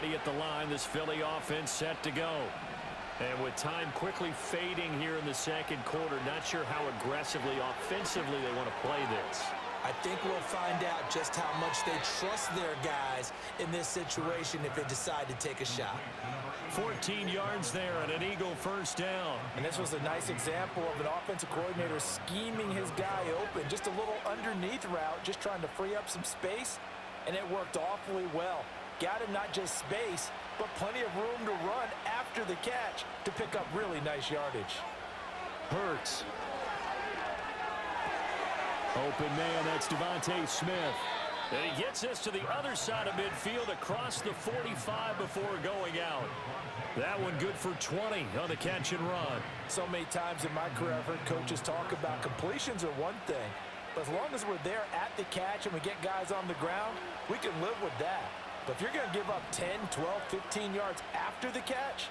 ready at the line. This Philly offense set to go. And with time quickly fading here in the second quarter, not sure how aggressively, offensively they want to play this. I think we'll find out just how much they trust their guys in this situation if they decide to take a shot. 14 yards there and an Eagle first down. And this was a nice example of an offensive coordinator scheming his guy open. Just a little underneath route, just trying to free up some space, and it worked awfully well. Got him not just space, but plenty of room to run after the catch to pick up really nice yardage. Hurts. Open man, that's Devontae Smith. And he gets us to the other side of midfield across the 45 before going out. That one good for 20 on the catch and run. So many times in my career I've heard coaches talk about completions are one thing. But as long as we're there at the catch and we get guys on the ground, we can live with that. But if you're going to give up 10, 12, 15 yards after the catch,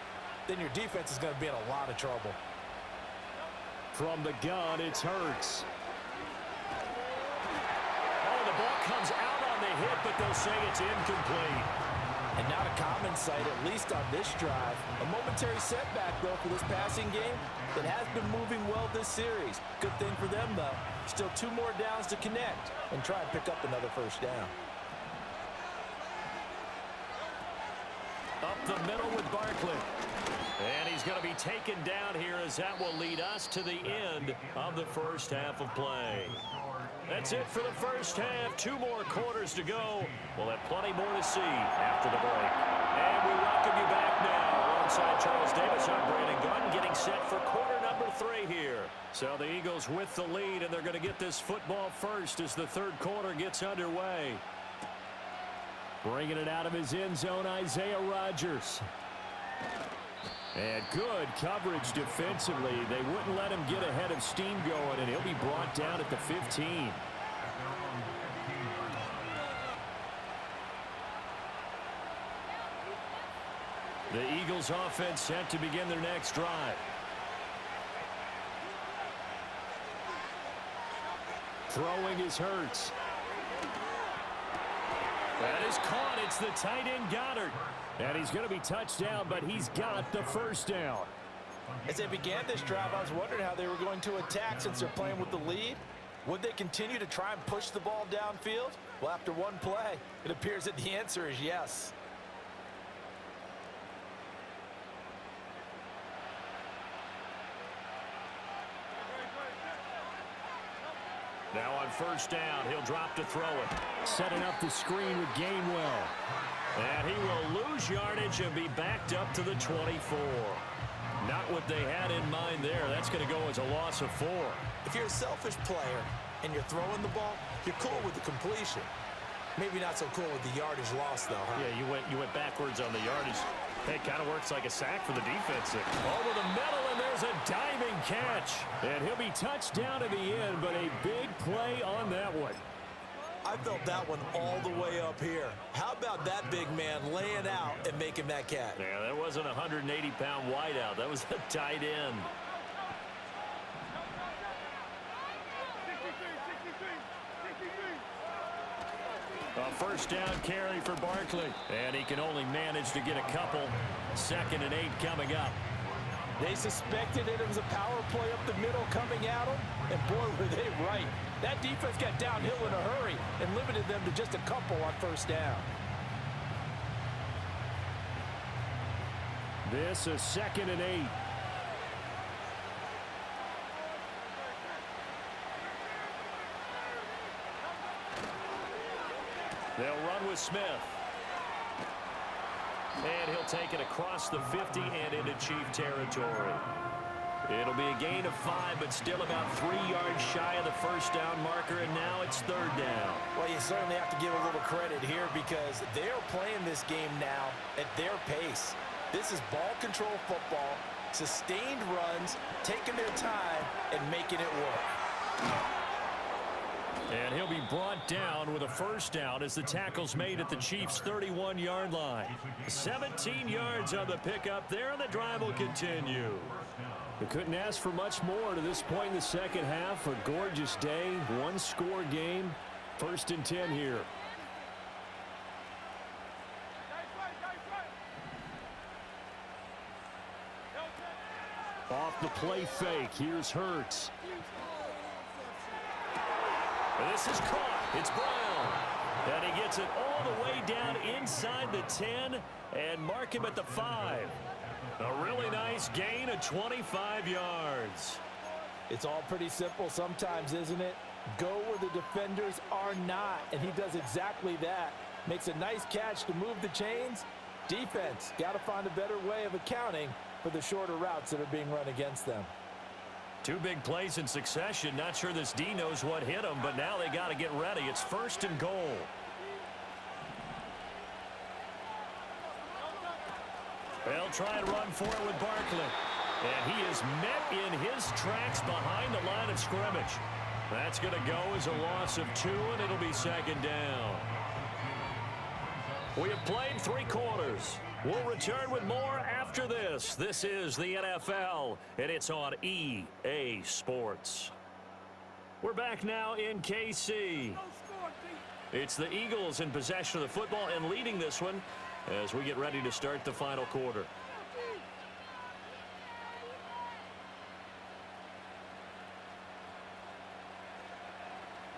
then your defense is going to be in a lot of trouble. From the gun, it's Hurts. Oh, the ball comes out on the hit, but they'll say it's incomplete. And not a common sight, at least on this drive. A momentary setback, though, for this passing game that has been moving well this series. Good thing for them, though. Still 2 more downs to connect and try and pick up another first down. Up the middle with Barkley. And he's going to be taken down here as that will lead us to the end of the first half of play. That's it for the first half. 2 more quarters to go. We'll have plenty more to see after the break. And we welcome you back now. Alongside Charles Davis, I'm Brandon Gunn, getting set for quarter number 3 here. So the Eagles with the lead, and they're going to get this football first as the third quarter gets underway. Bringing it out of his end zone, Isaiah Rodgers. And good coverage defensively. They wouldn't let him get ahead of steam going, and he'll be brought down at the 15. The Eagles offense set to begin their next drive. Throwing is Hurts. That is caught. It's the tight end Goddard. And he's going to be touched down, but he's got the first down. As they began this drive, I was wondering how they were going to attack since they're playing with the lead. Would they continue to try and push the ball downfield? Well, after one play, it appears that the answer is yes. Now on first down, he'll drop to throw it. Setting up the screen with Gainwell. And he will lose yardage and be backed up to the 24. Not what they had in mind there. That's going to go as a loss of 4. If you're a selfish player and you're throwing the ball, you're cool with the completion. Maybe not so cool with the yardage loss, though, huh? Yeah, you went backwards on the yardage. It kind of works like a sack for the defense. Over the middle, and there's a diving catch. And he'll be touched down to the end, but a big play on that one. I felt that one all the way up here. How about that big man laying out and making that catch? Yeah, that wasn't a 180-pound wideout. That was a tight end. A first down carry for Barkley. And he can only manage to get a couple. 2nd and 8 coming up. They suspected it was a power play up the middle coming at them, and boy, were they right. That defense got downhill in a hurry and limited them to just a couple on first down. This is 2nd and 8. They'll run with Smith. And he'll take it across the 50 and into Chief territory. It'll be a gain of 5, but still about 3 yards shy of the first down marker, and now it's 3rd down. Well, you certainly have to give a little credit here because they're playing this game now at their pace. This is ball control football, sustained runs, taking their time, and making it work. And he'll be brought down with a first down as the tackle's made at the Chiefs' 31-yard line. 17 yards on the pickup there, and the drive will continue. They couldn't ask for much more to this point in the second half. A gorgeous day, one-score game. 1st and 10 here. the play fake. Here's Hurts. This is caught. It's Brown. And he gets it all the way down inside the 10 and mark him at the 5. A really nice gain of 25 yards. It's all pretty simple sometimes, isn't it? Go where the defenders are not, and he does exactly that. Makes a nice catch to move the chains. Defense, got to find a better way of accounting for the shorter routes that are being run against them. Two big plays in succession. Not sure this D knows what hit him, but now they got to get ready. It's 1st and goal. They'll try and run for it with Barkley. And he is met in his tracks behind the line of scrimmage. That's going to go as a loss of 2, and it'll be 2nd down. We have played 3 quarters. We'll return with more after this. This is the NFL, and it's on EA Sports. We're back now in KC. It's the Eagles in possession of the football and leading this one as we get ready to start the final quarter.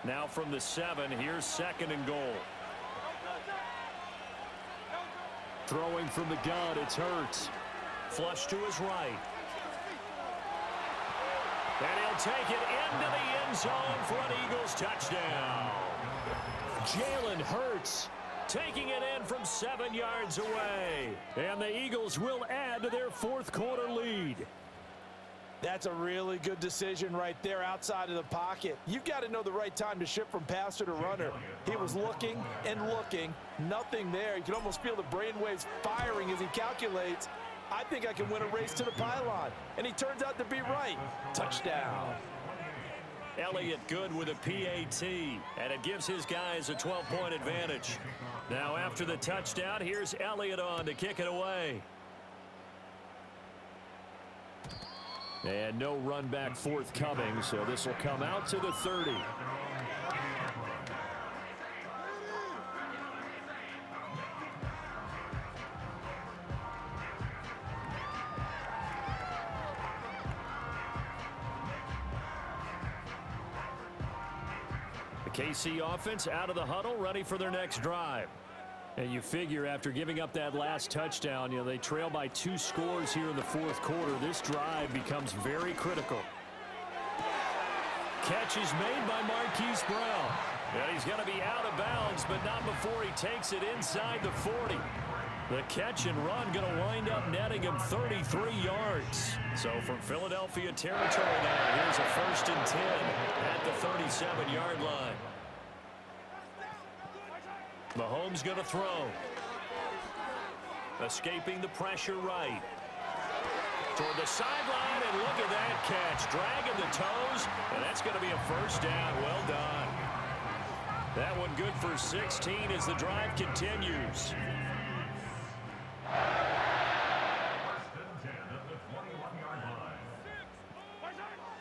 Now from the 7, here's 2nd and goal. Throwing from the gun, it's Hurts. Flush to his right. And he'll take it into the end zone for an Eagles touchdown. Jalen Hurts taking it in from 7 yards away. And the Eagles will add to their 4th quarter lead. That's a really good decision right there outside of the pocket. You've got to know the right time to shift from passer to runner. He was looking and looking, nothing there. You can almost feel the brainwaves firing as he calculates, I think I can win a race to the pylon. And he turns out to be right. Touchdown. Elliott good with a PAT, and it gives his guys a 12-point advantage. Now after the touchdown, here's Elliott on to kick it away. And no run back forthcoming, so this will come out to the 30. The KC offense out of the huddle, ready for their next drive. And you figure after giving up that last touchdown, they trail by 2 scores here in the 4th quarter. This drive becomes very critical. Catch is made by Marquise Brown. And he's going to be out of bounds, but not before he takes it inside the 40. The catch and run going to wind up netting him 33 yards. So from Philadelphia territory now, here's a 1st and 10 at the 37-yard line. Mahomes going to throw. Escaping the pressure right. Toward the sideline, and look at that catch. Dragging the toes, and that's going to be a 1st down. Well done. That one good for 16 as the drive continues.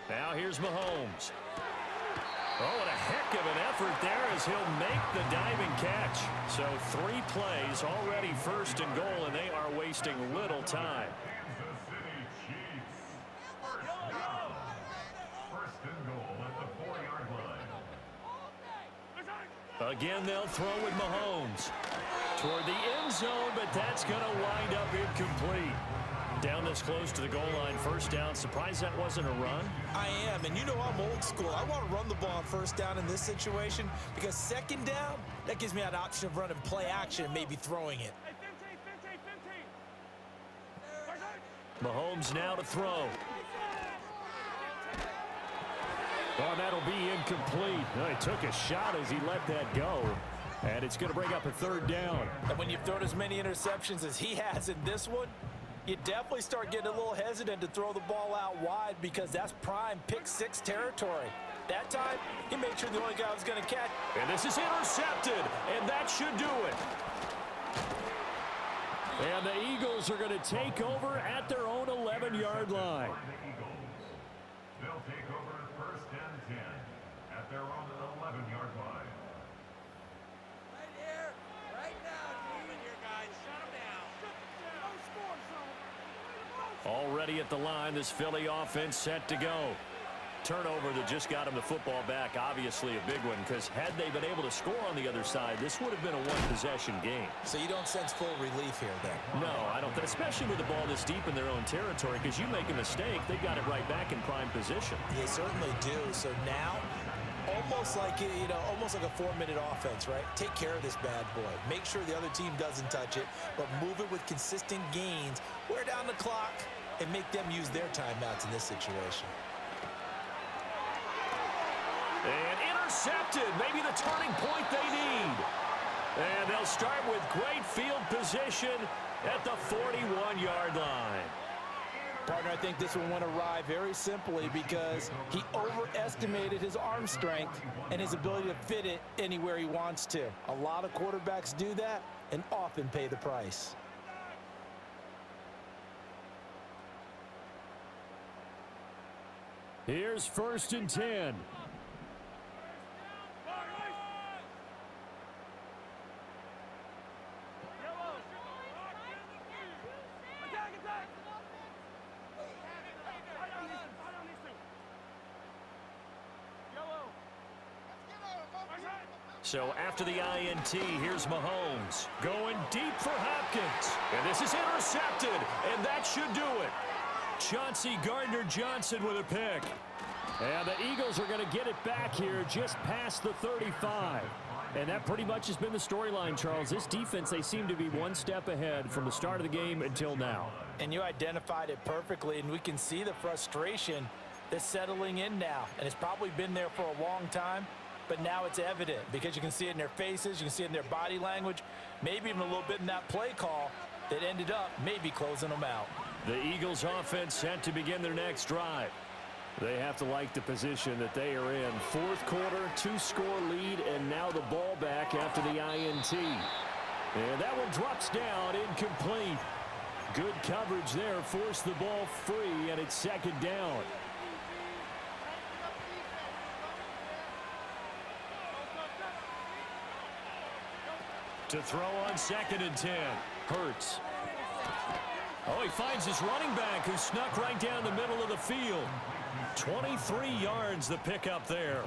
Now here's Mahomes. Oh, and a heck of an effort there as he'll make the diving catch. So 3 plays already 1st and goal, and they are wasting little time. Again, they'll throw with Mahomes. Toward the end zone, but that's going to wind up incomplete. Down this close to the goal line, 1st down. Surprised that wasn't a run? I am, and you know I'm old school. I want to run the ball on 1st down in this situation because 2nd down, that gives me that option of running play action and maybe throwing it. Mahomes now to throw. Oh, that'll be incomplete. He took a shot as he let that go. And it's going to bring up a 3rd down. And when you've thrown as many interceptions as he has in this one, you definitely start getting a little hesitant to throw the ball out wide because that's prime pick 6 territory. That time, he made sure the only guy was going to catch. And this is intercepted, and that should do it. And the Eagles are going to take over at their own 11-yard line. They'll take over 1st and 10 at their own 11-yard line. Right here, right now, team. Here, guys. Shut them down. ready at the line. This Philly offense set to go. Turnover that just got him the football back. Obviously a big one, because had they been able to score on the other side, this would have been a one-possession game. So you don't sense full relief here then? No, I don't. Especially with the ball this deep in their own territory, because you make a mistake, they got it right back in prime position. They certainly do. So now, almost like almost like a 4-minute offense, right? Take care of this bad boy. Make sure the other team doesn't touch it, but move it with consistent gains. Wear down the clock and make them use their timeouts in this situation. And intercepted. Maybe the turning point they need. And they'll start with great field position at the 41-yard line. Partner, I think this one went awry very simply because he overestimated his arm strength and his ability to fit it anywhere he wants to. A lot of quarterbacks do that and often pay the price. Here's 1st and 10. So after the INT, here's Mahomes going deep for Hopkins. And this is intercepted, and that should do it. Chauncey Gardner-Johnson with a pick. And the Eagles are going to get it back here just past the 35. And that pretty much has been the storyline, Charles. This defense, they seem to be one step ahead from the start of the game until now. And you identified it perfectly, and we can see the frustration that's settling in now. And it's probably been there for a long time. But now it's evident because you can see it in their faces, you can see it in their body language, maybe even a little bit in that play call that ended up maybe closing them out. The Eagles offense set to begin their next drive. They have to like the position that they are in. 4th quarter, 2-score lead, and now the ball back after the INT. And that one drops down, incomplete. Good coverage there, forced the ball free, and it's 2nd down. To throw on 2nd and 10. Hurts. Oh, he finds his running back who snuck right down the middle of the field. 23 yards the pickup there.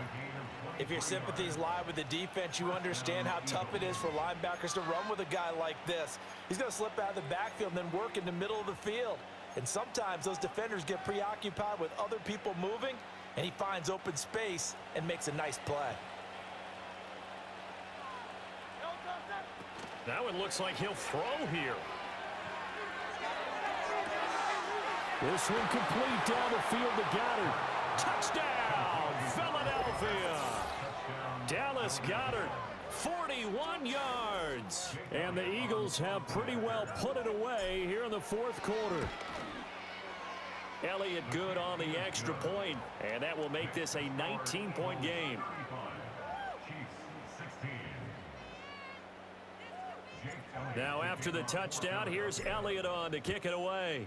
If your sympathies lie with the defense, you understand how tough it is for linebackers to run with a guy like this. He's going to slip out of the backfield and then work in the middle of the field. And sometimes those defenders get preoccupied with other people moving, and he finds open space and makes a nice play. Now it looks like he'll throw here. This one complete down the field to Goddard. Touchdown, Philadelphia. Dallas Goddard, 41 yards. And the Eagles have pretty well put it away here in the 4th quarter. Elliott good on the extra point, and that will make this a 19-point game. Now after the touchdown, here's Elliott on to kick it away.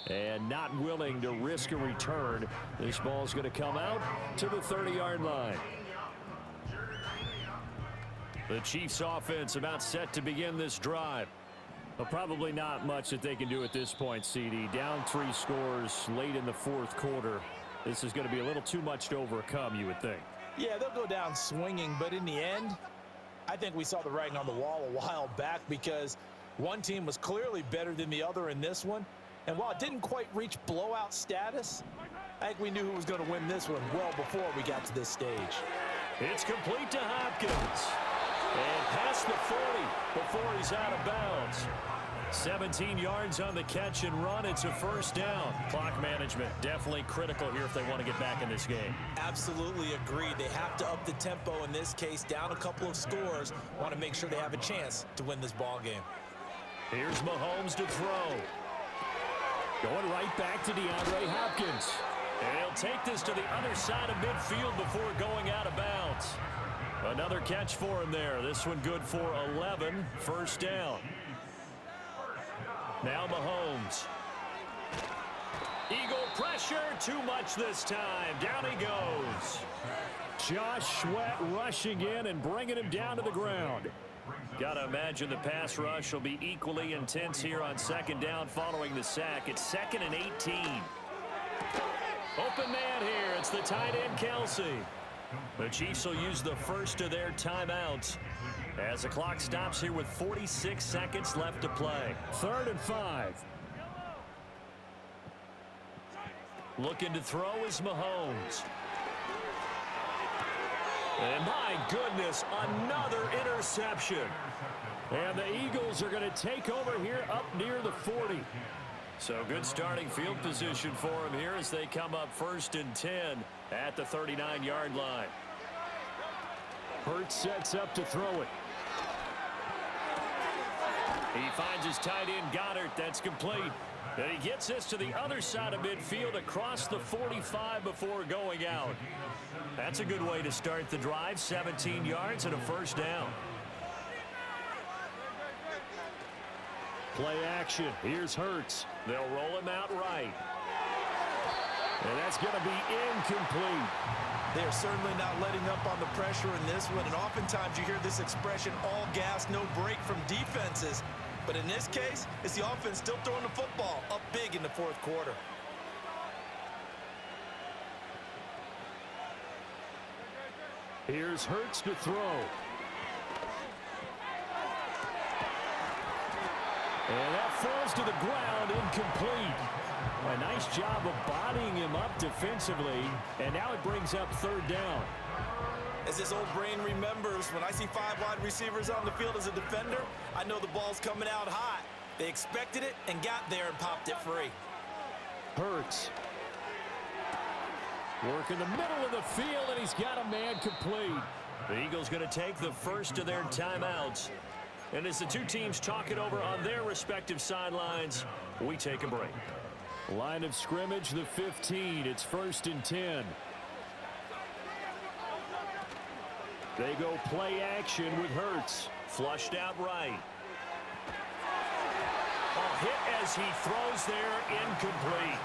And not willing to risk a return. This ball's going to come out to the 30-yard line. The Chiefs offense about set to begin this drive. Well, probably not much that they can do at this point, CD. Down 3 scores late in the 4th quarter. This is going to be a little too much to overcome, you would think. Yeah, they'll go down swinging, but in the end, I think we saw the writing on the wall a while back because one team was clearly better than the other in this one. And while it didn't quite reach blowout status, I think we knew who was going to win this one well before we got to this stage. It's complete to Hopkins. And past the 40 before he's out of bounds. 17 yards on the catch and run. It's a 1st down. Clock management definitely critical here if they want to get back in this game. Absolutely agreed. They have to up the tempo in this case, down a couple of scores. Want to make sure they have a chance to win this ball game. Here's Mahomes to throw. Going right back to DeAndre Hopkins. And he'll take this to the other side of midfield before going out of bounds. Another catch for him there. This one good for 11. 1st down. Now Mahomes. Eagle pressure, too much this time. Down he goes. Josh Sweat rushing in and bringing him down to the ground. Got to imagine the pass rush will be equally intense here on second down following the sack. It's 2nd and 18. Open man here. It's the tight end, Kelsey. The Chiefs will use the first of their timeouts as the clock stops here with 46 seconds left to play. 3rd and 5. Looking to throw is Mahomes. And my goodness, another interception. And the Eagles are going to take over here up near the 40. So good starting field position for them here as they come up 1st and 10 at the 39-yard line. Hurts sets up to throw it. He finds his tight end, Goddard. That's complete. And he gets this to the other side of midfield across the 45 before going out. That's a good way to start the drive. 17 yards and a 1st down. Play action. Here's Hurts. They'll roll him out right. And that's going to be incomplete. They're certainly not letting up on the pressure in this one. And oftentimes you hear this expression, all gas, no break from defenses. But in this case, it's the offense still throwing the football up big in the 4th quarter. Here's Hurts to throw. And that falls to the ground, incomplete. A nice job of bodying him up defensively, and now it brings up 3rd down. As this old brain remembers, when I see 5 wide receivers on the field as a defender, I know the ball's coming out hot. They expected it and got there and popped it free. Hurts. Work in the middle of the field, and he's got a man complete. The Eagles going to take the first of their timeouts. And as the two teams talk it over on their respective sidelines, we take a break. Line of scrimmage, the 15. It's 1st and 10. They go play action with Hurts. Flushed out right. A hit as he throws there, incomplete.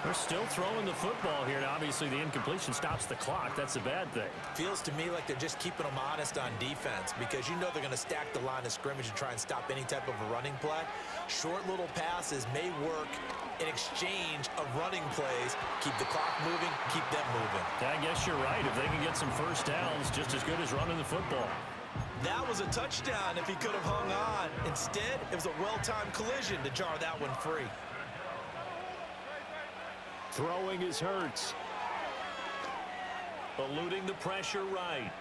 They're still throwing the football here, and obviously the incompletion stops the clock. That's a bad thing. Feels to me like they're just keeping them honest on defense because you know they're going to stack the line of scrimmage and try and stop any type of a running play. Short little passes may work in exchange of running plays. Keep the clock moving, keep them moving. I guess you're right. If they can get some 1st downs, just as good as running the football. That was a touchdown if he could have hung on. Instead, it was a well-timed collision to jar that one free. Throwing is Hurts. Eluding the pressure right.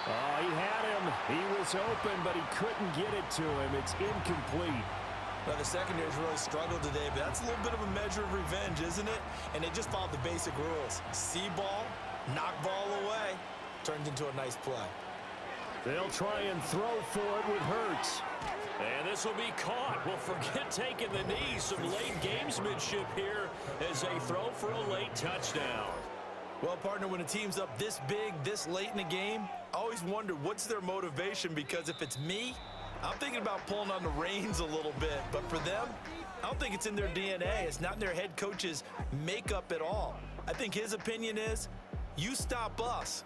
Oh, he had him. He was open, but he couldn't get it to him. It's incomplete. Well, the secondary's really struggled today, but that's a little bit of a measure of revenge, isn't it? And they just followed the basic rules. See ball, knock ball away. Turns into a nice play. They'll try and throw for it with Hurts. And this will be caught. Well, forget taking the knee. Some late gamesmanship here as they throw for a late touchdown. Well, partner, when a team's up this big, this late in the game, I always wonder what's their motivation, because if it's me, I'm thinking about pulling on the reins a little bit. But for them, I don't think it's in their DNA. It's not in their head coach's makeup at all. I think his opinion is, you stop us.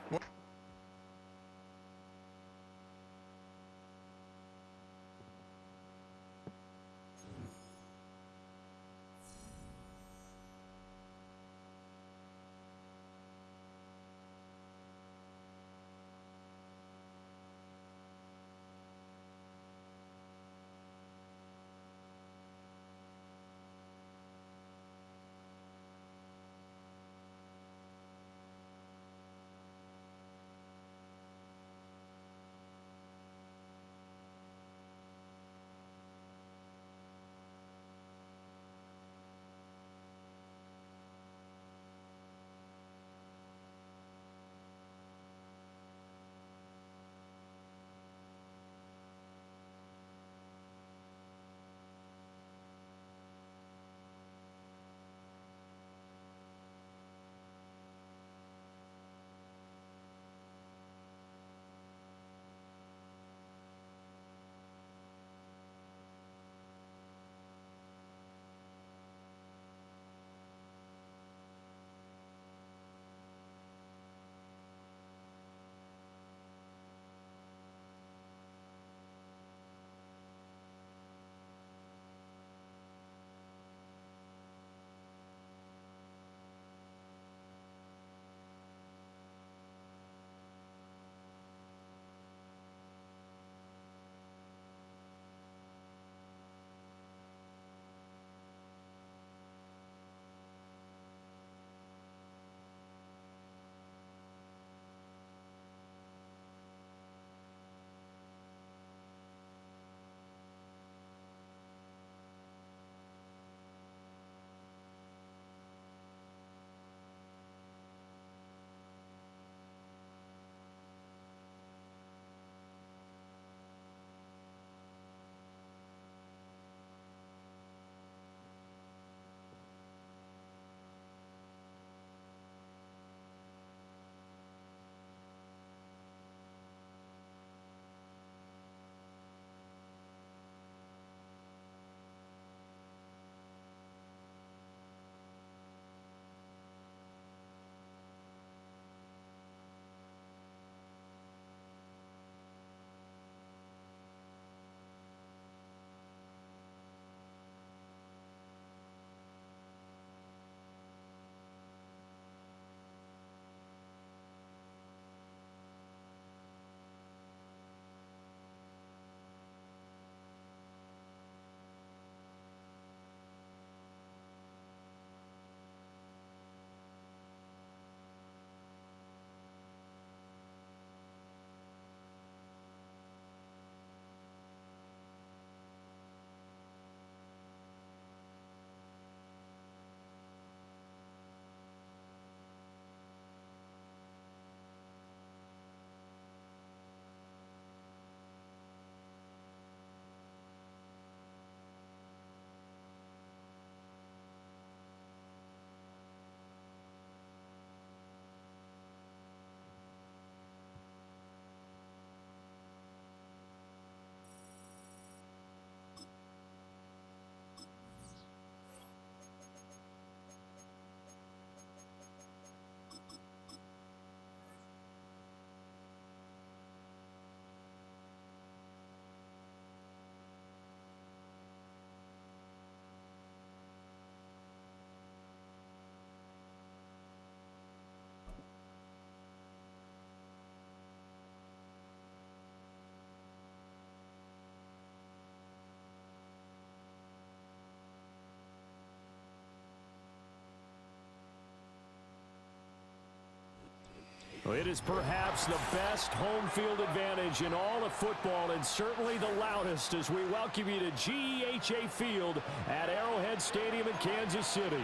It is perhaps the best home field advantage in all of football, and certainly the loudest, as we welcome you to GEHA Field at Arrowhead Stadium in Kansas City.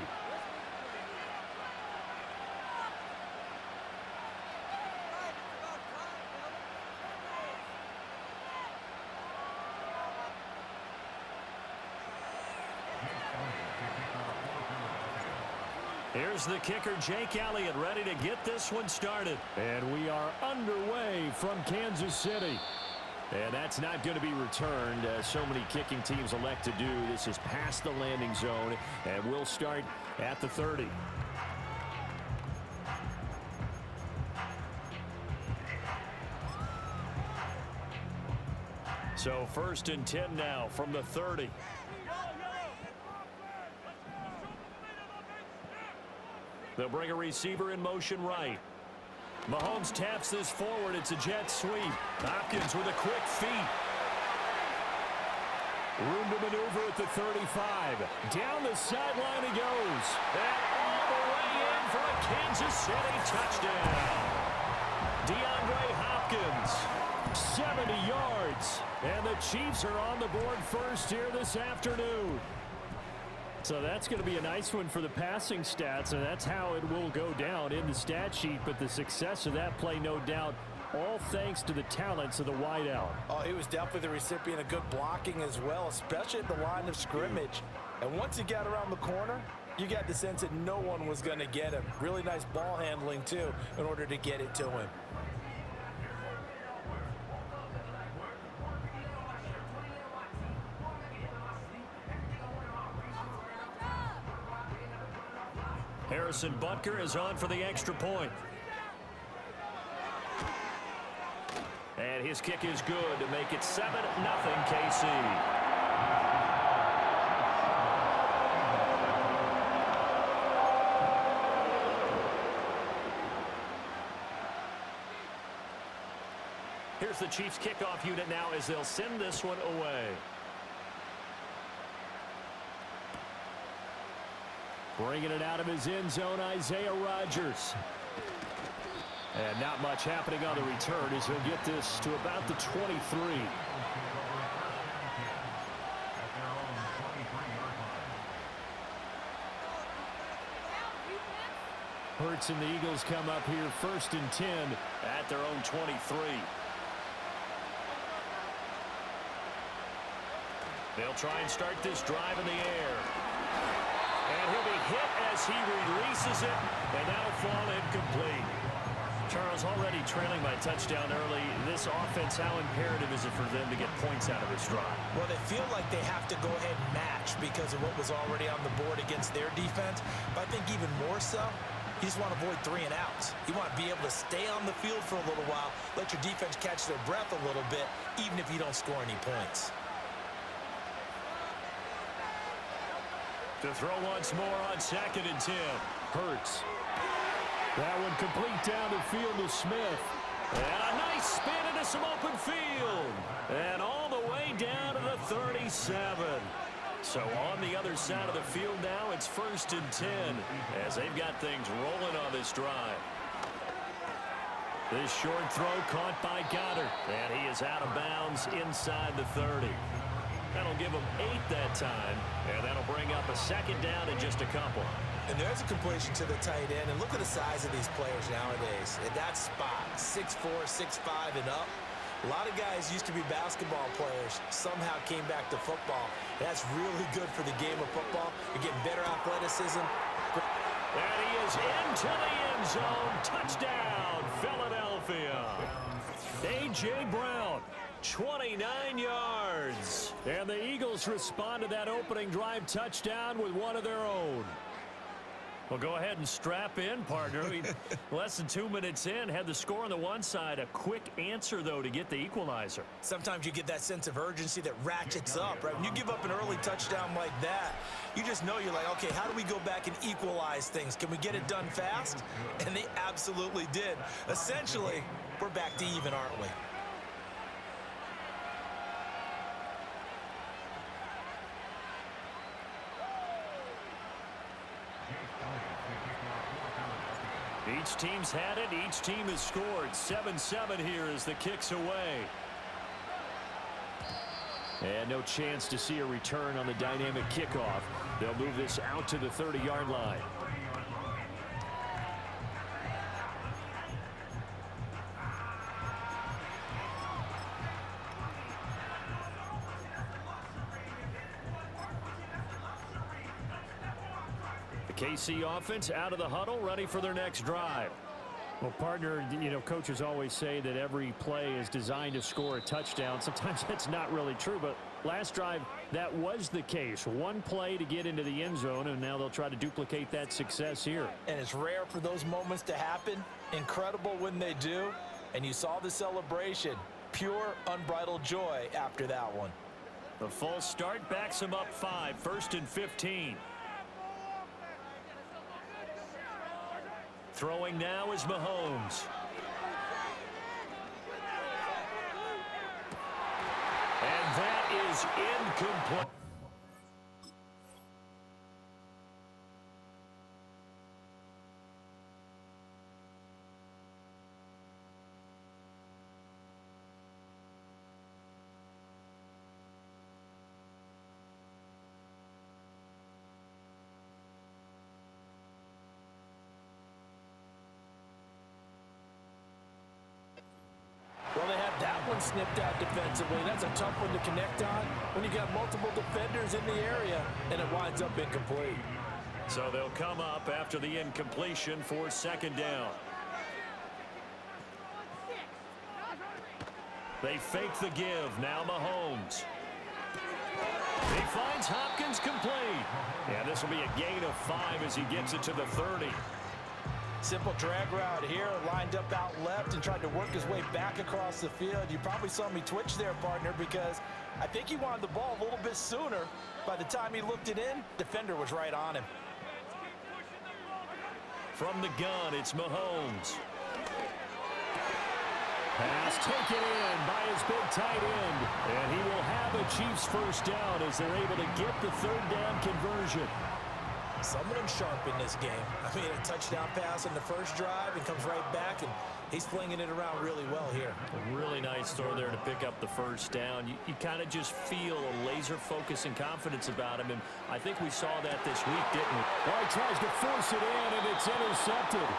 Here's the kicker, Jake Elliott, ready to get this one started. And we are underway from Kansas City. And that's not going to be returned, as so many kicking teams elect to do. This is past the landing zone, and we'll start at the 30. So 1st and 10 now from the 30. They'll bring a receiver in motion right. Mahomes taps this forward. It's a jet sweep. Hopkins with a quick feet. Room to maneuver at the 35. Down the sideline he goes. And all the way in for a Kansas City touchdown. DeAndre Hopkins, 70 yards. And the Chiefs are on the board first here this afternoon. So that's going to be a nice one for the passing stats, and that's how it will go down in the stat sheet. But the success of that play, no doubt, all thanks to the talents of the wideout. Oh, he was definitely the recipient of good blocking as well, especially at the line of scrimmage. And once he got around the corner, you got the sense that no one was going to get him. Really nice ball handling, too, in order to get it to him. Harrison Butker is on for the extra point. And his kick is good to make it 7-0 KC. Here's the Chiefs kickoff unit now as they'll send this one away. Bringing it out of his end zone, Isaiah Rodgers. And not much happening on the return as he'll get this to about the 23. Hurts and the Eagles come up here 1st and 10 at their own 23. They'll try and start this drive in the air. And he'll be hit as he releases it, and that'll fall incomplete. Charles, already trailing by touchdown early. This offense, how imperative is it for them to get points out of this drive? Well, they feel like they have to go ahead and match because of what was already on the board against their defense. But I think even more so, you just want to avoid 3 and outs. You want to be able to stay on the field for a little while, let your defense catch their breath a little bit, even if you don't score any points. To throw once more on 2nd and 10. Hurts. That one complete down the field to Smith. And a nice spin into some open field. And all the way down to the 37. So on the other side of the field now, it's 1st and 10 as they've got things rolling on this drive. This short throw caught by Goddard. And he is out of bounds inside the 30. That'll give them 8 that time, and that'll bring up a 2nd down in just a couple. And there's a completion to the tight end, and look at the size of these players nowadays. At that spot, 6'4", 6'5", and up. A lot of guys used to be basketball players, somehow came back to football. That's really good for the game of football. You're getting better athleticism. And he is into the end zone. Touchdown, Philadelphia. A.J. Brown. 29 yards. And the Eagles respond to that opening drive touchdown with one of their own. Well, go ahead and strap in, partner. Less than 2 minutes in, had the score on the one side. A quick answer, though, to get the equalizer. Sometimes you get that sense of urgency that ratchets up, right? When you give up an early touchdown like that, you just know you're like, okay, how do we go back and equalize things? Can we get it done fast? And they absolutely did. Essentially, we're back to even, aren't we? Each team's had it. Each team has scored. 7-7 here as the kick's away. And no chance to see a return on the dynamic kickoff. They'll move this out to the 30-yard line. KC offense out of the huddle, ready for their next drive. Well, partner, you know, coaches always say that every play is designed to score a touchdown. Sometimes that's not really true, but last drive, that was the case. One play to get into the end zone, and now they'll try to duplicate that success here. And it's rare for those moments to happen. Incredible when they do. And you saw the celebration. Pure, unbridled joy after that one. The false start backs him up 5, 1st and 15. Throwing now is Mahomes. And that is incomplete. Well, they have that one snipped out defensively. That's a tough one to connect on when you got multiple defenders in the area, and it winds up incomplete. So they'll come up after the incompletion for 2nd down. They fake the give. Now Mahomes. He finds Hopkins complete. And this will be a gain of 5 as he gets it to the 30. Simple drag route here, lined up out left and tried to work his way back across the field. You probably saw me twitch there, partner, because I think he wanted the ball a little bit sooner. By the time he looked it in, defender was right on him. From the gun, it's Mahomes. Pass taken in by his big tight end. And he will have a Chiefs first down as they're able to get the 3rd down conversion. Someone sharp in this game. I mean, a touchdown pass on the first drive and comes right back, and he's flinging it around really well here. A really nice throw there to pick up the first down. You kind of just feel a laser focus and confidence about him, and I think we saw that this week, didn't we? Well, he tries to force it in, and it's intercepted.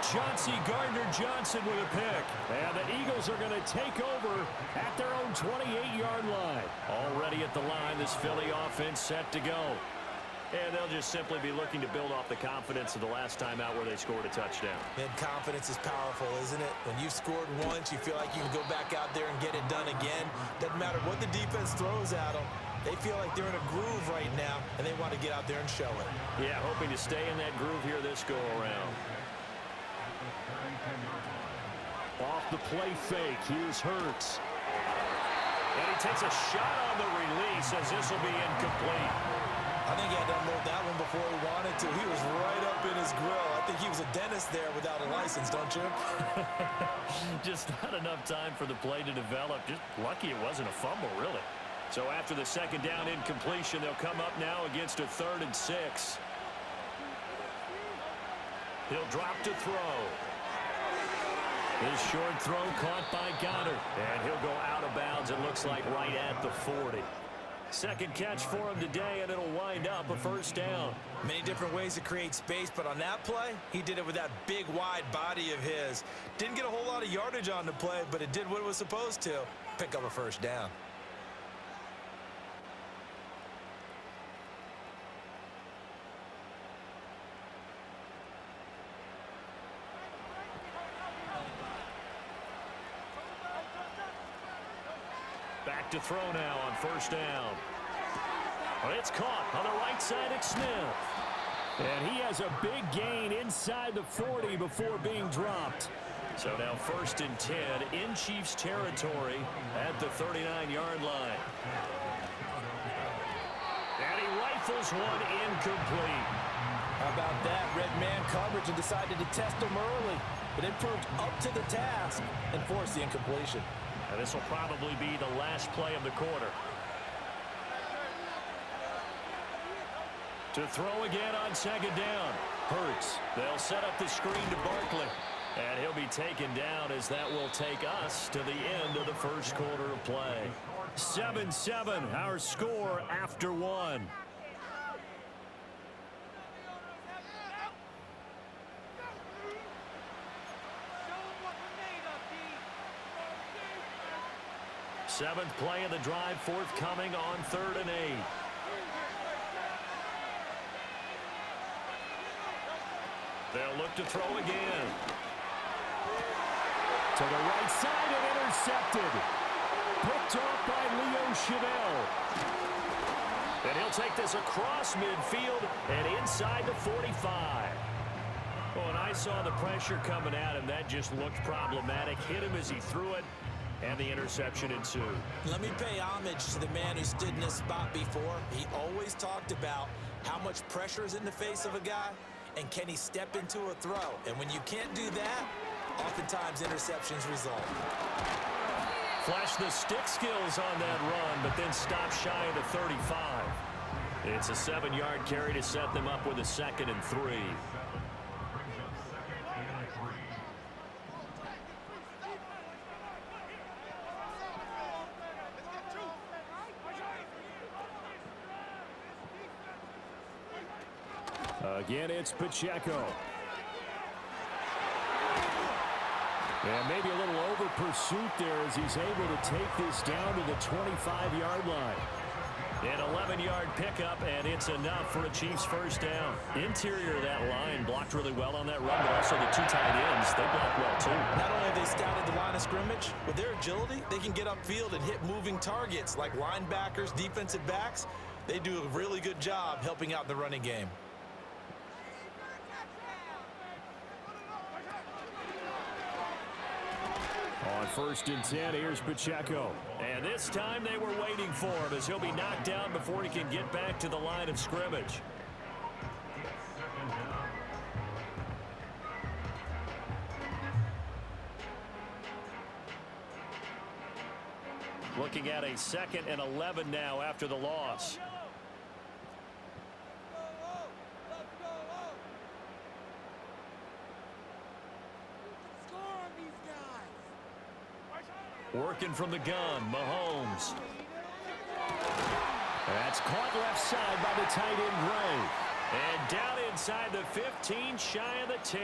Chauncey Gardner-Johnson with a pick. And the Eagles are going to take over at their own 28-yard line. Already at the line, this Philly offense set to go. And they'll just simply be looking to build off the confidence of the last time out where they scored a touchdown. And confidence is powerful, isn't it? When you've scored once, you feel like you can go back out there and get it done again. Doesn't matter what the defense throws at them. They feel like they're in a groove right now, and they want to get out there and show it. Yeah, hoping to stay in that groove here this go-around. Off the play fake, here's Hurts. And he takes a shot on the release as this will be incomplete. I think he had to unload that one before he wanted to. He was right up in his grill. I think he was a dentist there without a license, don't you? Just not enough time for the play to develop. Just lucky it wasn't a fumble, really. So after the 2nd down incompletion, they'll come up now against a 3rd and 6. He'll drop to throw. His short throw caught by Goddard. And he'll go out of bounds, it looks like, right at the 40. Second catch for him today, and it'll wind up a first down. Many different ways to create space, but on that play, he did it with that big, wide body of his. Didn't get a whole lot of yardage on the play, but it did what it was supposed to. Pick up a first down. Back to throw now on first down. But it's caught on the right side at Smith. And he has a big gain inside the 40 before being dropped. So now 1st and 10 in Chiefs territory at the 39-yard line. And he rifles one incomplete. How about that? Red man coverage and decided to test him early. But it proved up to the task and forced the incompletion. And this will probably be the last play of the quarter. To throw again on 2nd down. Hurts. They'll set up the screen to Barkley. And he'll be taken down as that will take us to the end of the first quarter of play. 7-7, our score after one. Seventh play of the drive forthcoming on 3rd and 8. They'll look to throw again. To the right side and intercepted. Picked off by Leo Chanel. And he'll take this across midfield and inside the 45. Oh, and I saw the pressure coming at him. That just looked problematic. Hit him as he threw it, and the interception ensued. Let me pay homage to the man who stood in this spot before. He always talked about how much pressure is in the face of a guy, and can he step into a throw? And when you can't do that, oftentimes interceptions result. Flash the stick skills on that run, but then stop shy of the 35. It's a 7-yard carry to set them up with a 2nd and 3. Again, it's Pacheco. And maybe a little over pursuit there as he's able to take this down to the 25-yard line. An 11-yard pickup, and it's enough for a Chiefs first down. Interior of that line blocked really well on that run, but also the 2 tight ends, they blocked well too. Not only have they scouted the line of scrimmage, with their agility, they can get upfield and hit moving targets like linebackers, defensive backs. They do a really good job helping out in the running game. On 1st and 10, here's Pacheco. And this time they were waiting for him as he'll be knocked down before he can get back to the line of scrimmage. Looking at a 2nd and 11 now after the loss. Working from the gun, Mahomes. That's caught left side by the tight end, Ray. And down inside the 15, shy of the 10.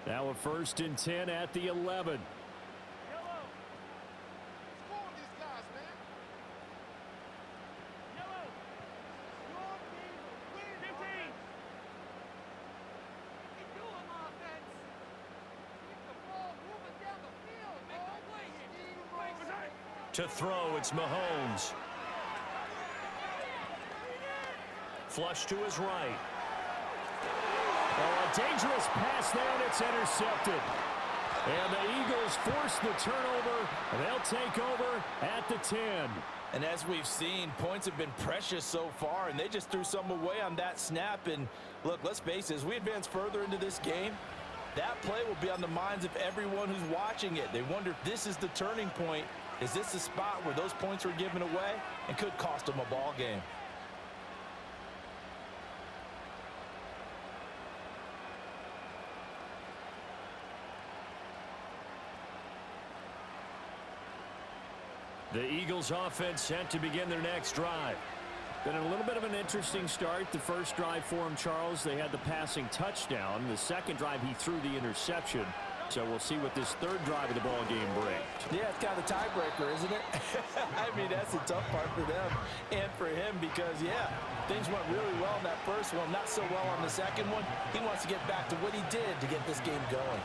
Now a 1st and 10 at the 11. To throw, it's Mahomes. Flush to his right. Oh, a dangerous pass there, and it's intercepted. And the Eagles force the turnover. They'll take over at the 10. And as we've seen, points have been precious so far, and they just threw some away on that snap. And look, let's face it, as we advance further into this game, that play will be on the minds of everyone who's watching it. They wonder if this is the turning point. Is this the spot where those points were given away and could cost them a ball game? The Eagles offense set to begin their next drive. Been a little bit of an interesting start. The first drive for him, Charles, they had the passing touchdown. The second drive, he threw the interception. So we'll see what this 3rd drive of the ball game brings. Yeah, it's kind of a tiebreaker, isn't it? I mean, that's the tough part for them and for him because, yeah, things went really well in that first one, not so well on the second one. He wants to get back to what he did to get this game going.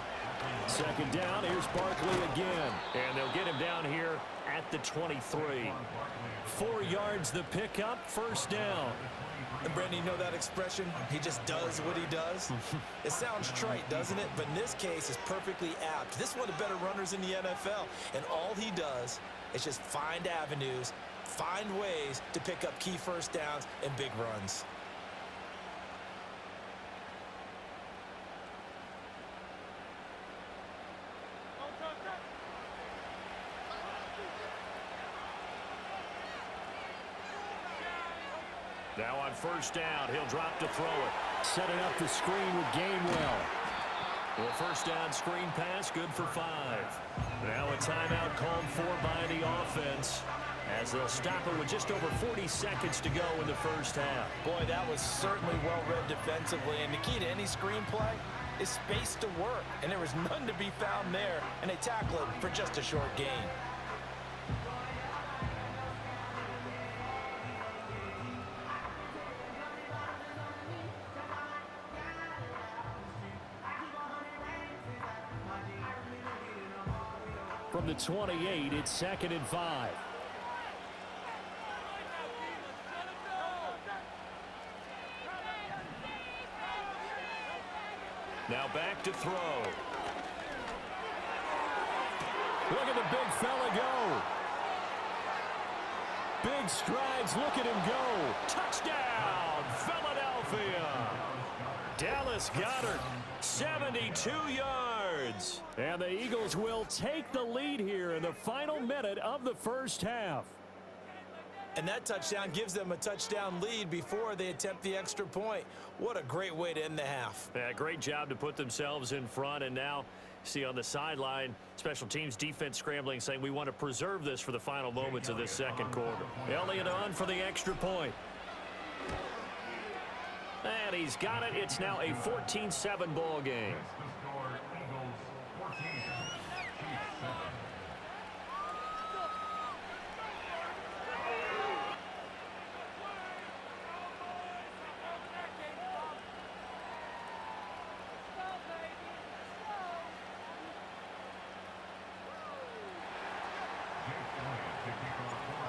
2nd down, here's Barkley again. And they'll get him down here at the 23. 4 yards the pickup, 1st down. And Brandon, you know that expression? He just does what he does. It sounds trite, doesn't it? But in this case, it's perfectly apt. This is one of the better runners in the NFL. And all he does is just find avenues, find ways to pick up key first downs and big runs. Now on first down, he'll drop to throw it. Setting up the screen with Gainwell. Well, first down screen pass, good for 5. Now a timeout called for by the offense as they'll stop it with just over 40 seconds to go in the first half. Boy, that was certainly well read defensively, and the key to any screenplay is space to work, and there was none to be found there, and they tackle it for just a short gain. From the 28, it's 2nd and 5. Now back to throw. Look at the big fella go. Big strides. Look at him go. Touchdown, Philadelphia. Dallas Goedert, 72 yards. And the Eagles will take the lead here in the final minute of the first half. And that touchdown gives them a touchdown lead before they attempt the extra point. What a great way to end the half. Yeah, great job to put themselves in front. And now, see on the sideline, special teams defense scrambling, saying we want to preserve this for the final moments of this second quarter. Elliott on for the extra point. And he's got it. It's now a 14-7 ball game.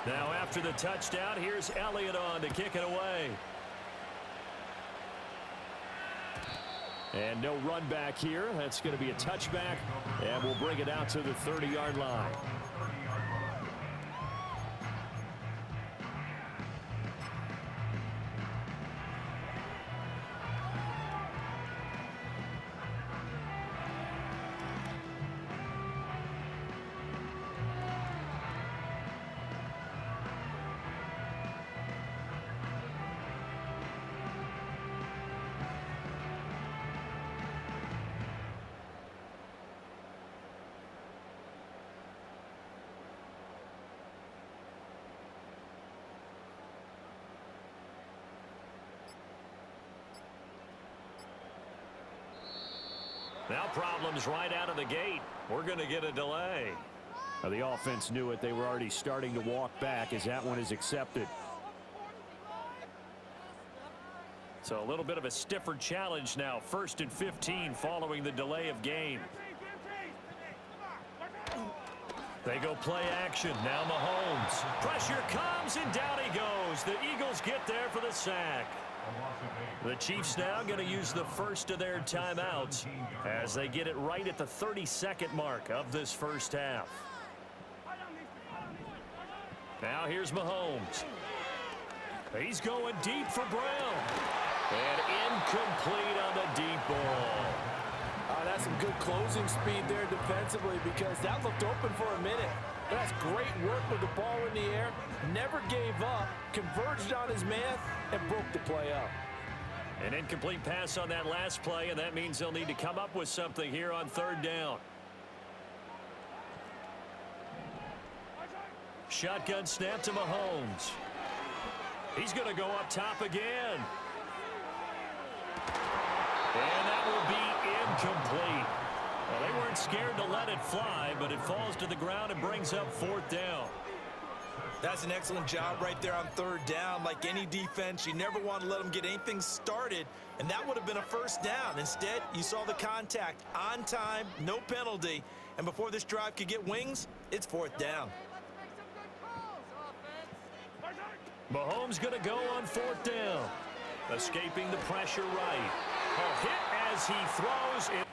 Now after the touchdown, here's Elliott on to kick it away. And no run back here. That's going to be a touchback, and we'll bring it out to the 30-yard line. Now problems right out of the gate. We're going to get a delay. Now the offense knew it. They were already starting to walk back as that one is accepted. So a little bit of a stiffer challenge now. 1st and 15 following the delay of game. They go play action. Now Mahomes. Pressure comes and down he goes. The Eagles get there for the sack. The Chiefs now going to use the first of their timeouts as they get it right at the 32nd mark of this first half. Now here's Mahomes. He's going deep for Brown. And incomplete on the deep ball. That's some good closing speed there defensively because that looked open for a minute. That's great work with the ball in the air. Never gave up, converged on his man, and broke the play up. An incomplete pass on that last play, and that means they'll need to come up with something here on 3rd down. Shotgun snap to Mahomes. He's going to go up top again. And that will be incomplete. Well, they weren't scared to let it fly, but it falls to the ground and brings up 4th down. That's an excellent job right there on 3rd down. Like any defense, you never want to let them get anything started, and that would have been a 1st down. Instead, you saw the contact on time, no penalty, and before this drive could get wings, it's 4th down. Mahomes going to go on 4th down. Escaping the pressure right. A hit as he throws it.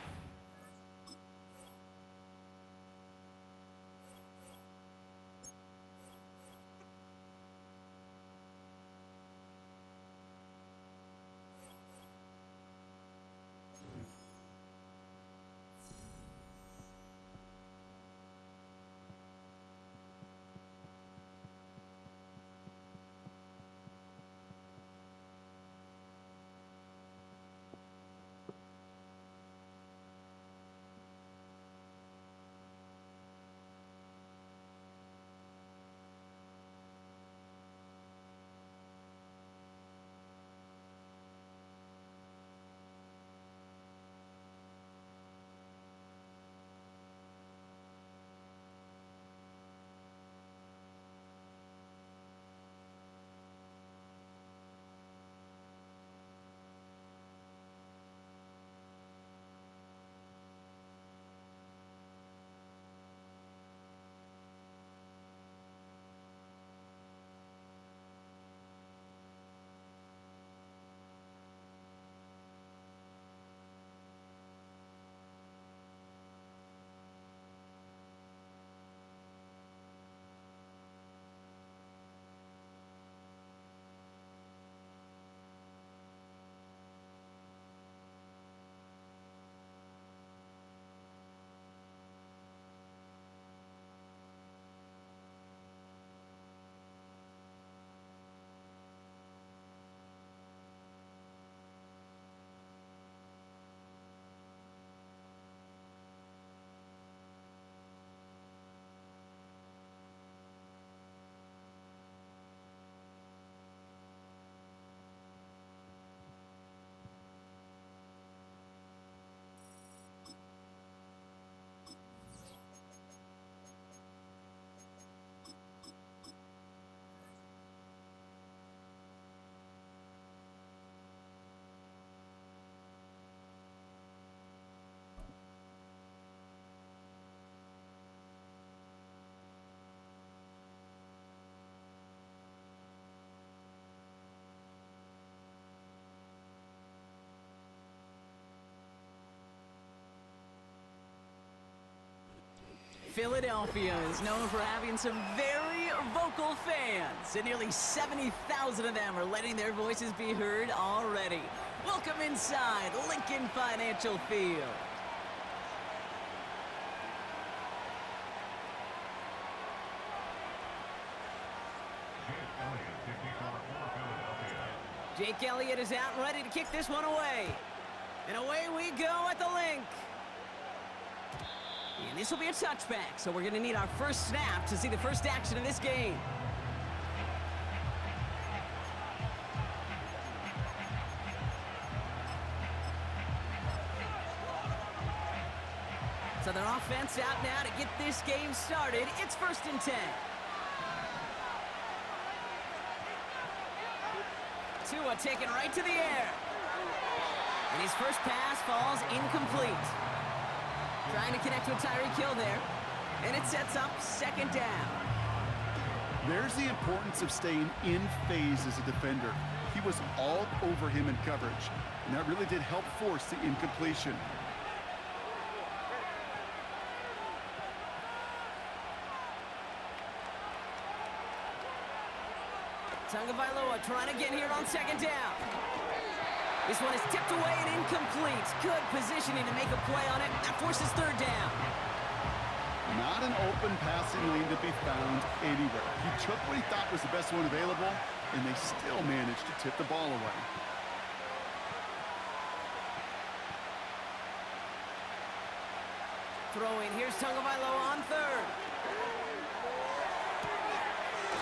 Philadelphia is known for having some very vocal fans, and nearly 70,000 of them are letting their voices be heard already. Welcome inside Lincoln Financial Field. Jake Elliott is out and ready to kick this one away. And away we go at the link. And this will be a touchback, so we're going to need our first snap to see the first action of this game. So their offense out now to get this game started. It's 1st and 10. Tua taken right to the air. And his first pass falls incomplete. Trying to connect with Tyreek Hill there. And it sets up 2nd down. There's the importance of staying in phase as a defender. He was all over him in coverage, and that really did help force the incompletion. Tagovailoa trying to get here on 2nd down. This one is tipped away and incomplete. Good positioning to make a play on it. That forces 3rd down. Not an open passing lane to be found anywhere. He took what he thought was the best one available, and they still managed to tip the ball away. Throwing, here's Tagovailoa on 3rd.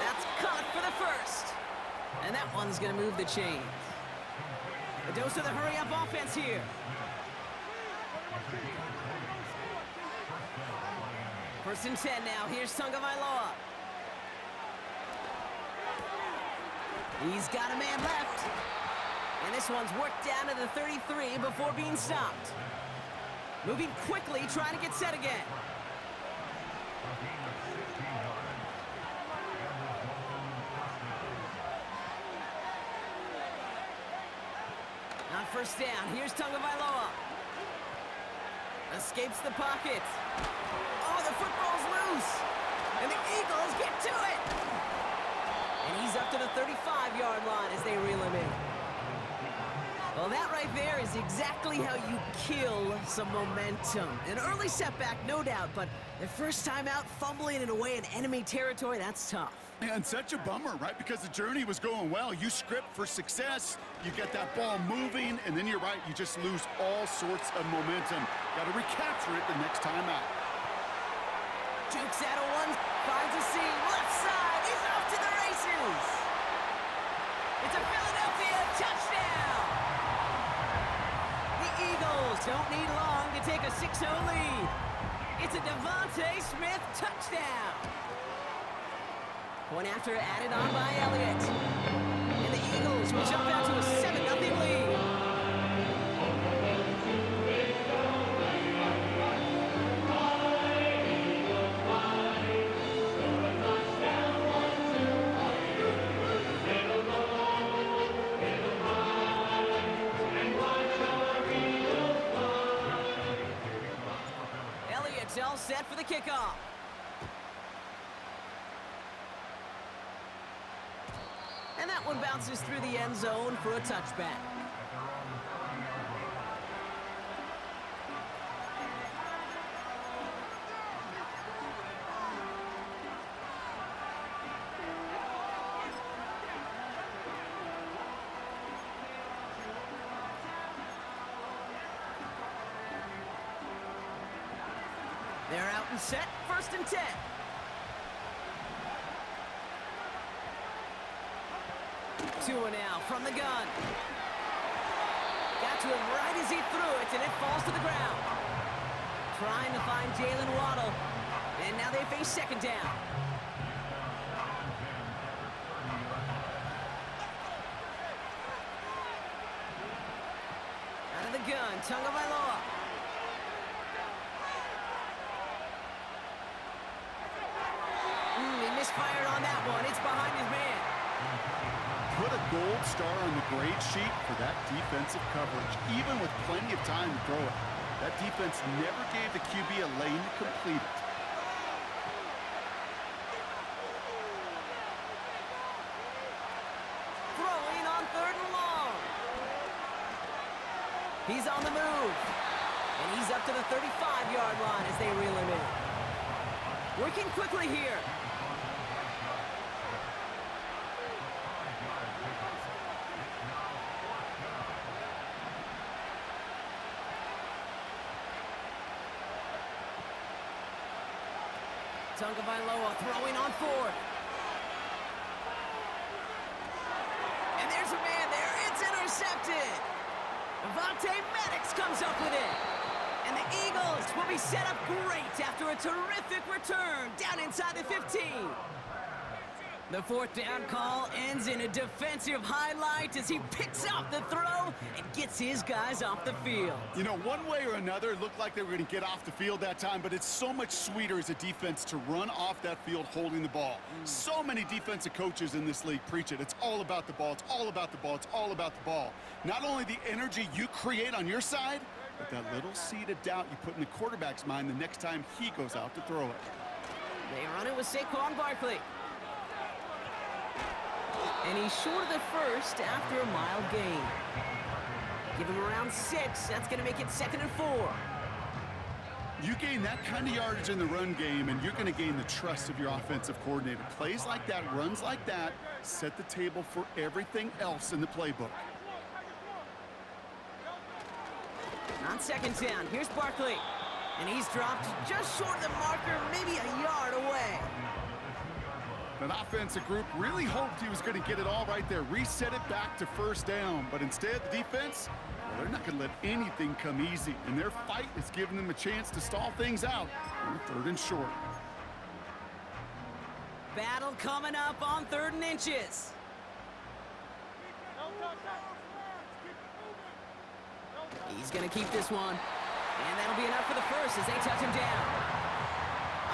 That's caught for the first. And that one's going to move the chains. A dose of the hurry-up offense here. First and 10 now. Here's Tagovailoa. He's got a man left. And this one's worked down to the 33 before being stopped. Moving quickly, trying to get set again. On 1st down, here's Tagovailoa. Escapes the pocket. Oh, the football's loose. And the Eagles get to it. And he's up to the 35-yard line as they reel him in. Well, that right there is exactly how you kill some momentum. An early setback, no doubt, but the first time out, fumbling it away in enemy territory, that's tough. And such a bummer, right? Because the journey was going well. You script for success, you get that ball moving, and then you're right, you just lose all sorts of momentum. Got to recapture it the next time out. Jukes out of one, finds a seam, left side, he's off to the races. It's a Philadelphia touchdown. The Eagles don't need long to take a 6-0 lead. It's a Devontae Smith touchdown. Point after added on by Elliott. And the Eagles will jump out to a 7-0 lead. Elliott's all set for the kickoff. And that one bounces through the end zone for a touchback. They're out and set, 1st and 10. Tua now from the gun. Got to him right as he threw it, and it falls to the ground. Trying to find Jalen Waddle. And now they face 2nd down. Out of the gun, Tagovailoa. He misfired on that one. It's behind his man. Put a gold star on the grade sheet for that defensive coverage, even with plenty of time to throw it. That defense never gave the QB a lane to complete it. He's on the move. And he's up to the 35-yard line as they reel him in. Working quickly here. Tagovailoa throwing on fourth. And there's a man there. It's intercepted. Avonte Maddox comes up with it. And the Eagles will be set up great after a terrific return down inside the 15. The fourth down call ends in a defensive highlight as he picks up the throw and gets his guys off the field. You know, one way or another, it looked like they were going to get off the field that time, but it's so much sweeter as a defense to run off that field holding the ball. So many defensive coaches in this league preach it. It's all about the ball. It's all about the ball. It's all about the ball. Not only the energy you create on your side, but that little seed of doubt you put in the quarterback's mind the next time he goes out to throw it. They run it with Saquon Barkley. And he's short of the first after a mild gain. Give him around 6. That's going to make it 2nd and 4. You gain that kind of yardage in the run game, and you're going to gain the trust of your offensive coordinator. Plays like that, runs like that, set the table for everything else in the playbook. On 2nd down, here's Barkley. And he's dropped just short of the marker, maybe a yard away. That offensive group really hoped he was going to get it all right there, reset it back to first down. But instead, the defense, well, they're not going to let anything come easy. And their fight is giving them a chance to stall things out on 3rd and short. Battle coming up on 3rd and inches. He's going to keep this one. And that'll be enough for the first as they touch him down.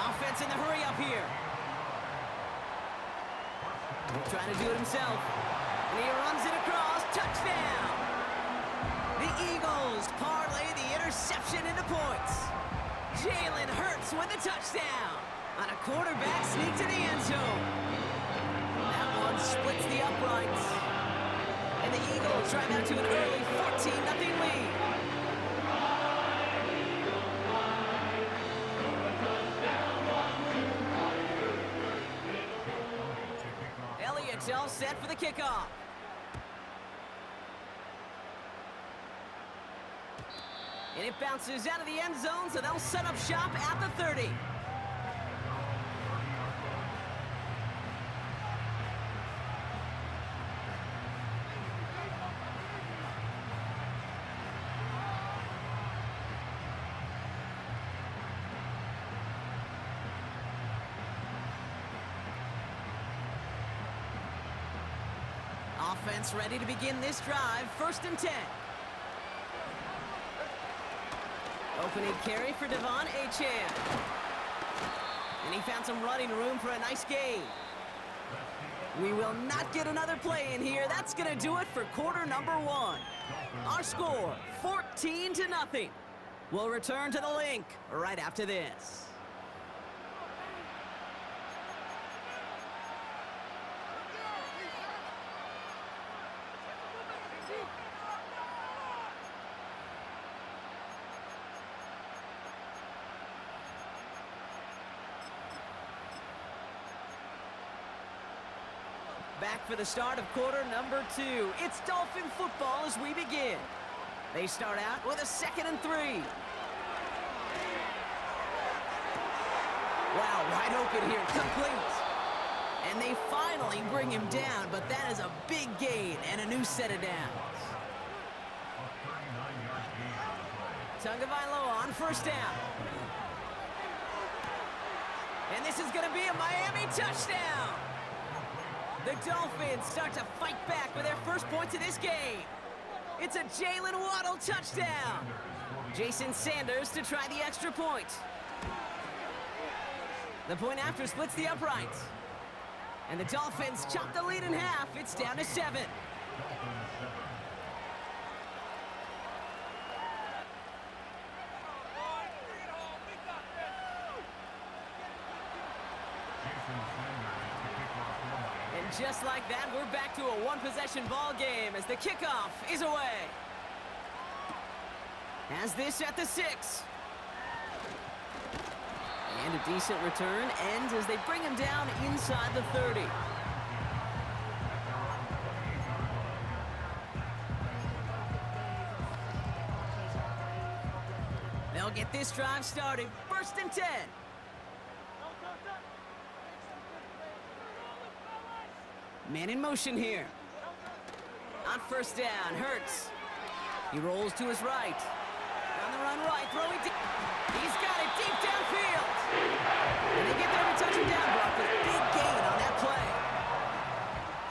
Offense in the hurry up here. Trying to do it himself. And he runs it across. Touchdown! The Eagles parlay the interception into points. Jalen Hurts with the touchdown on a quarterback sneak to the end zone. That one splits the uprights. And the Eagles drive out to an early 14-0 lead. Elliott's all set for the kickoff. And it bounces out of the end zone, so they'll set up shop at the 30. Offense ready to begin this drive. 1st and 10. Opening carry for Devon Achane. And he found some running room for a nice gain. We will not get another play in here. That's going to do it for quarter number 1. Our score, 14-0. We'll return to the link right after this. Back for the start of quarter number 2. It's Dolphin football as we begin. They start out with a 2nd and 3. Wow, wide open here, complete. And they finally bring him down, but that is a big gain and a new set of downs. Tagovailoa on 1st down. And this is going to be a Miami touchdown. The Dolphins start to fight back with their first points of this game. It's a Jalen Waddle touchdown. Jason Sanders to try the extra point. The point after splits the uprights. And the Dolphins chop the lead in half. It's down to 7. Just like that, we're back to a one-possession ball game as the kickoff is away. Has this at the 6. And a decent return ends as they bring him down inside the 30. They'll get this drive started. 1st and 10. Man in motion here. On 1st down, Hurts. He rolls to his right. On the run right, throwing deep. He's got it deep downfield. And they get there to touch him down, Brock, with a big gain on that play.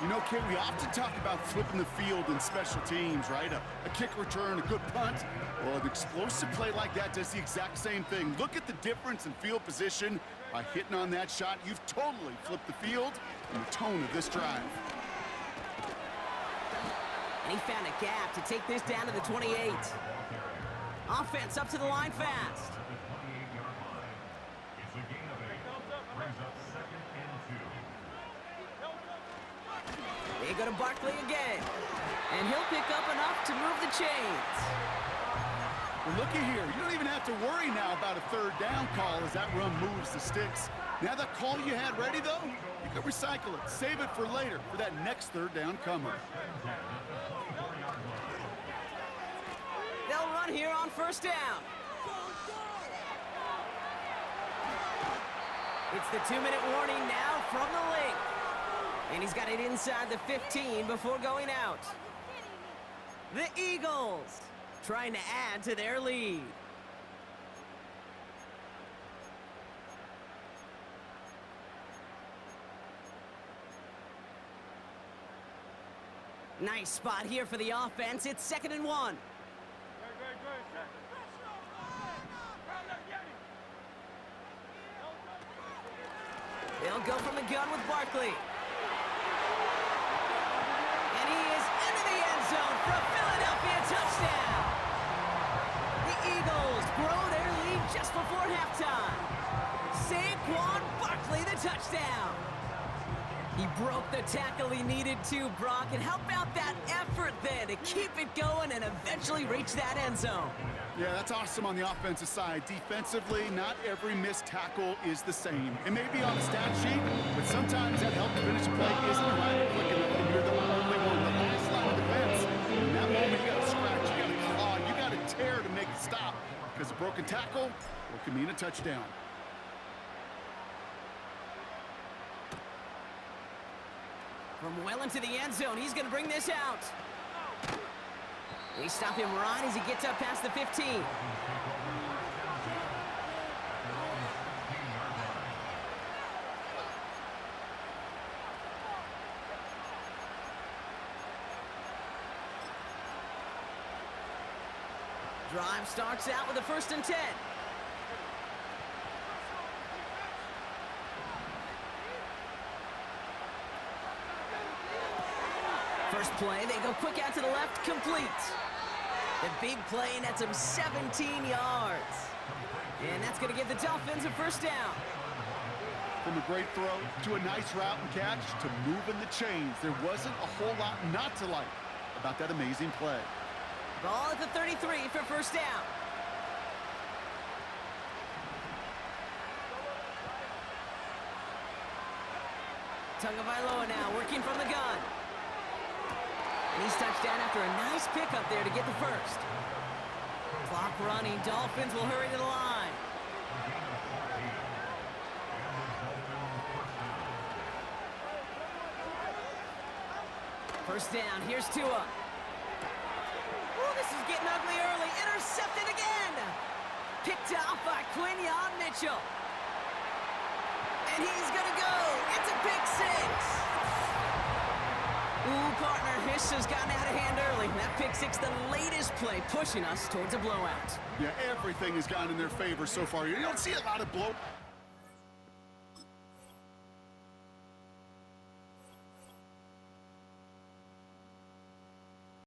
You know, Kate, we often talk about flipping the field in special teams, right? A kick return, a good punt. Well, an explosive play like that does the exact same thing. Look at the difference in field position. By hitting on that shot, you've totally flipped the field and the tone of this drive. And he found a gap to take this down to the 28. Offense up to the line fast. It's a gain of 8. Brings up 2nd and 2. They go to Barkley again. And he'll pick up enough to move the chains. Well, looky here. You don't even have to worry now about a 3rd down call as that run moves the sticks. Now that call you had ready, though, you can recycle it. Save it for later, for that next 3rd down comer. They'll run here on 1st down. It's the 2-minute warning now from the link. And he's got it inside the 15 before going out. The Eagles trying to add to their lead. Nice spot here for the offense. It's 2nd and 1. They'll go from the gun with Barkley. And he is into the end zone for a Philadelphia touchdown. The Eagles grow their lead just before halftime. Saquon Barkley, the touchdown. He broke the tackle he needed to, Brock, and how about that effort then to keep it going and eventually reach that end zone? Yeah, that's awesome on the offensive side. Defensively, not every missed tackle is the same. It may be on the stat sheet, but sometimes that help to finish a play isn't right quick enough, and you're the only one. The last line of defense, in that moment, you got to scratch, you got to claw, you got to tear to make it stop, because a broken tackle, well, can mean a touchdown. From well into the end zone, he's going to bring this out. They stop him right as he gets up past the 15. Drive starts out with a 1st and 10. First play, they go quick out to the left, complete. The big play nets him 17 yards. And that's going to give the Dolphins a 1st down. From a great throw to a nice route and catch to moving the chains, there wasn't a whole lot not to like about that amazing play. Ball at the 33 for 1st down. Tagovailoa now working from the gun. And he's touched down after a nice pickup there to get the 1st. Clock running. Dolphins will hurry to the line. First down. Here's Tua. Ooh, this is getting ugly early. Intercepted again. Picked off by Quinyon Mitchell. And he's going to go. It's a pick 6. Ooh, partner, Hiss has gotten out of hand early. That pick 6, the latest play, pushing us towards a blowout. Yeah, everything has gone in their favor so far. You don't see a lot of blow.